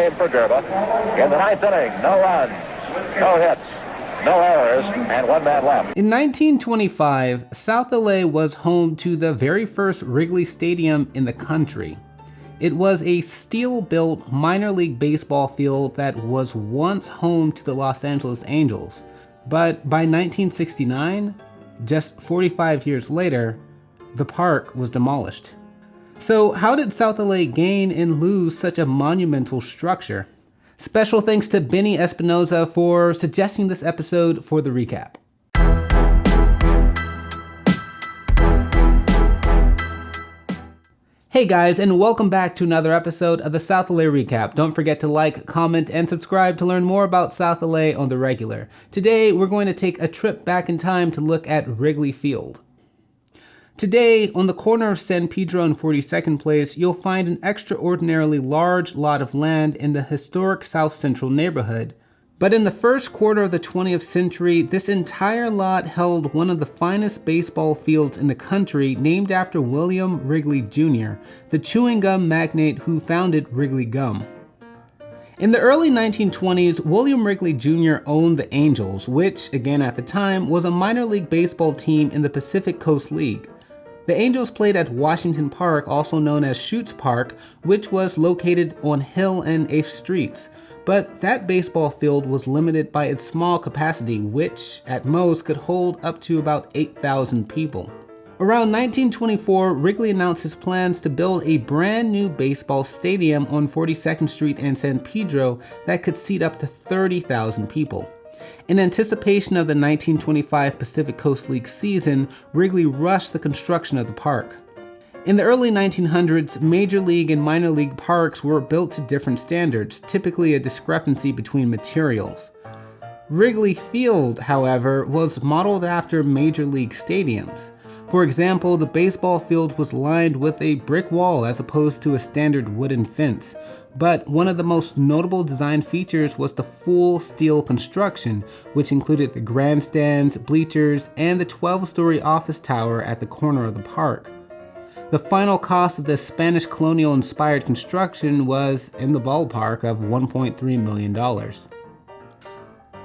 game for Gerba. In the ninth inning, no runs, no hits, no errors, and one man left. In 1925, South LA was home to the very first Wrigley Stadium in the country. It was a steel-built minor league baseball field that was once home to the Los Angeles Angels. But by 1969, just 45 years later, the park was demolished. So how did South LA gain and lose such a monumental structure? Special thanks to Benny Espinoza for suggesting this episode for the recap. Hey guys, and welcome back to another episode of the South LA Recap. Don't forget to like, comment, and subscribe to learn more about South LA on the regular. Today, we're going to take a trip back in time to look at Wrigley Field. Today, on the corner of San Pedro and 42nd Place, you'll find an extraordinarily large lot of land in the historic South Central neighborhood. But in the first quarter of the 20th century, this entire lot held one of the finest baseball fields in the country, named after William Wrigley Jr., the chewing gum magnate who founded Wrigley Gum. In the early 1920s, William Wrigley Jr. owned the Angels, which, again at the time, was a minor league baseball team in the Pacific Coast League. The Angels played at Washington Park, also known as Schutz Park, which was located on Hill and 8th Streets. But that baseball field was limited by its small capacity, which at most could hold up to about 8,000 people. Around 1924, Wrigley announced his plans to build a brand new baseball stadium on 42nd Street and San Pedro that could seat up to 30,000 people. In anticipation of the 1925 Pacific Coast League season, Wrigley rushed the construction of the park. In the early 1900s, major league and minor league parks were built to different standards, typically a discrepancy between materials. Wrigley Field, however, was modeled after major league stadiums. For example, the baseball field was lined with a brick wall as opposed to a standard wooden fence. But one of the most notable design features was the full steel construction, which included the grandstands, bleachers, and the 12-story office tower at the corner of the park. The final cost of this Spanish colonial-inspired construction was in the ballpark of $1.3 million.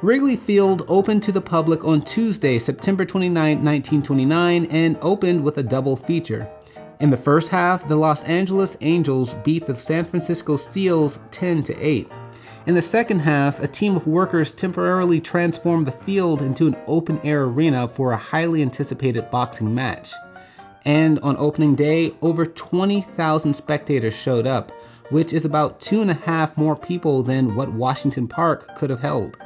Wrigley Field opened to the public on Tuesday, September 29, 1929, and opened with a double feature. In the first half, the Los Angeles Angels beat the San Francisco Steels 10-8. In the second half, a team of workers temporarily transformed the field into an open-air arena for a highly anticipated boxing match. And on opening day, over 20,000 spectators showed up, which is about 2.5 more people than what Washington Park could have held.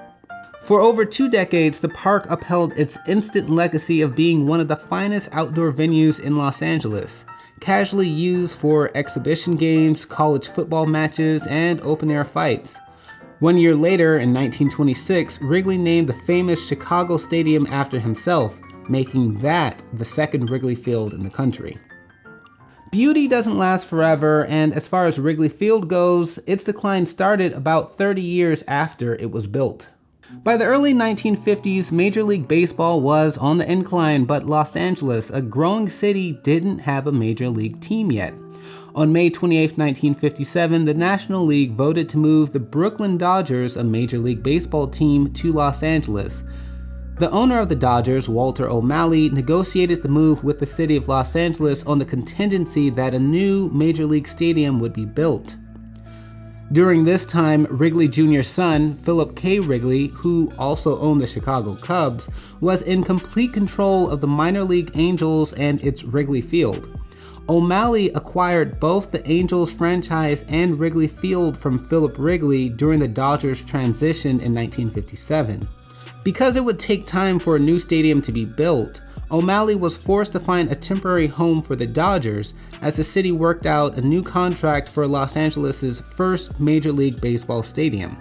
For over 2 decades, the park upheld its instant legacy of being one of the finest outdoor venues in Los Angeles, casually used for exhibition games, college football matches, and open-air fights. 1 year later, in 1926, Wrigley named the famous Chicago Stadium after himself, making that the second Wrigley Field in the country. Beauty doesn't last forever, and as far as Wrigley Field goes, its decline started about 30 years after it was built. By the early 1950s, Major League Baseball was on the incline, but Los Angeles, a growing city, didn't have a Major League team yet. On May 28, 1957, the National League voted to move the Brooklyn Dodgers, a Major League Baseball team, to Los Angeles. The owner of the Dodgers, Walter O'Malley, negotiated the move with the city of Los Angeles on the contingency that a new Major League stadium would be built. During this time, Wrigley Jr.'s son, Philip K. Wrigley, who also owned the Chicago Cubs, was in complete control of the minor league Angels and its Wrigley Field. O'Malley acquired both the Angels franchise and Wrigley Field from Philip Wrigley during the Dodgers' transition in 1957. Because it would take time for a new stadium to be built, O'Malley was forced to find a temporary home for the Dodgers as the city worked out a new contract for Los Angeles' first Major League Baseball stadium.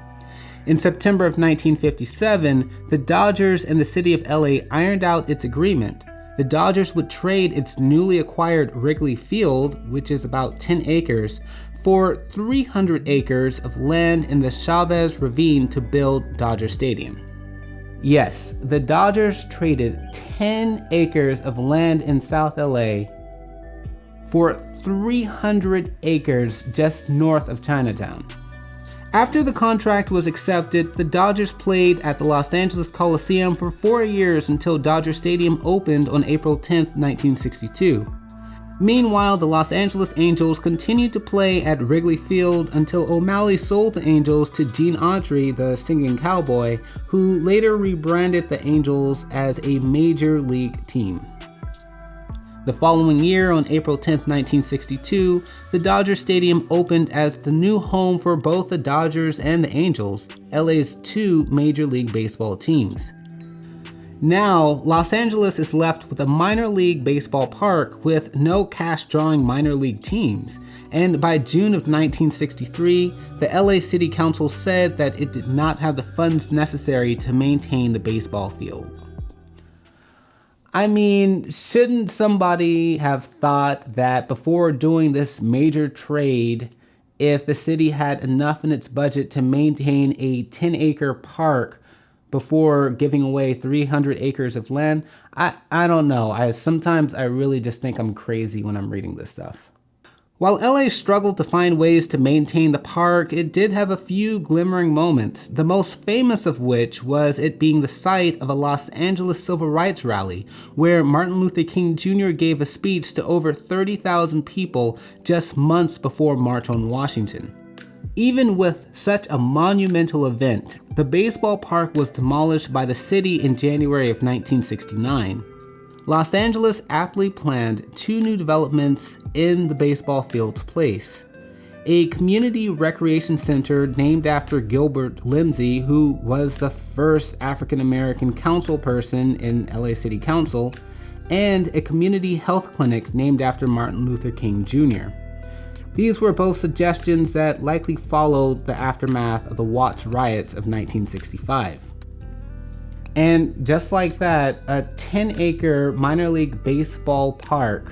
In September of 1957, the Dodgers and the city of LA ironed out its agreement. The Dodgers would trade its newly acquired Wrigley Field, which is about 10 acres, for 300 acres of land in the Chavez Ravine to build Dodger Stadium. Yes, the Dodgers traded 10 acres of land in South LA for 300 acres just north of Chinatown. After the contract was accepted, the Dodgers played at the Los Angeles Coliseum for 4 years until Dodger Stadium opened on April 10, 1962. Meanwhile, the Los Angeles Angels continued to play at Wrigley Field until O'Malley sold the Angels to Gene Autry, the singing cowboy, who later rebranded the Angels as a major league team. The following year, on April 10, 1962, the Dodger Stadium opened as the new home for both the Dodgers and the Angels, LA's two Major League Baseball teams. Now, Los Angeles is left with a minor league baseball park with no cash-drawing minor league teams, and by June of 1963, the LA City Council said that it did not have the funds necessary to maintain the baseball field. I mean, shouldn't somebody have thought that before doing this major trade, if the city had enough in its budget to maintain a 10-acre park before giving away 300 acres of land? I don't know. Sometimes I really just think I'm crazy when I'm reading this stuff. While LA struggled to find ways to maintain the park, it did have a few glimmering moments, the most famous of which was it being the site of a Los Angeles civil rights rally, where Martin Luther King Jr. gave a speech to over 30,000 people just months before March on Washington. Even with such a monumental event, the baseball park was demolished by the city in January of 1969. Los Angeles aptly planned two new developments in the baseball field's place. A community recreation center named after Gilbert Lindsay, who was the first African-American councilperson in LA City Council, and a community health clinic named after Martin Luther King Jr. These were both suggestions that likely followed the aftermath of the Watts riots of 1965. And just like that, a 10-acre minor league baseball park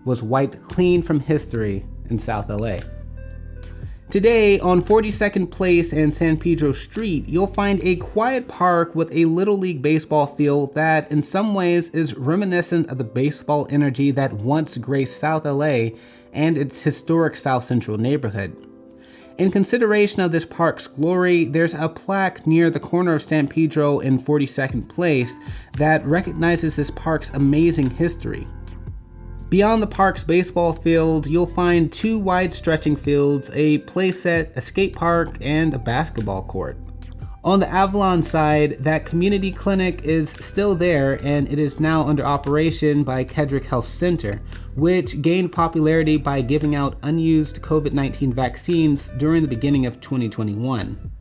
was wiped clean from history in South LA. Today, on 42nd Place and San Pedro Street, you'll find a quiet park with a Little League baseball field that in some ways is reminiscent of the baseball energy that once graced South LA and its historic South Central neighborhood. In consideration of this park's glory, there's a plaque near the corner of San Pedro and 42nd Place that recognizes this park's amazing history. Beyond the park's baseball field, you'll find two wide-stretching fields, a playset, a skate park, and a basketball court. On the Avalon side, that community clinic is still there, and it is now under operation by Kedren Health Center, which gained popularity by giving out unused COVID-19 vaccines during the beginning of 2021.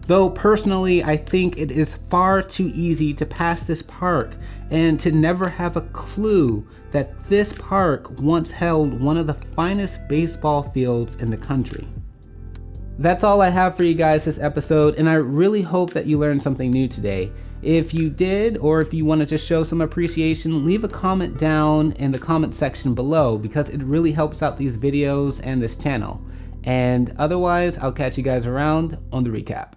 Though personally, I think it is far too easy to pass this park and to never have a clue that this park once held one of the finest baseball fields in the country. That's all I have for you guys this episode, and I really hope that you learned something new today. If you did, or if you want to just show some appreciation, leave a comment down in the comment section below, because it really helps out these videos and this channel. And otherwise, I'll catch you guys around on the recap.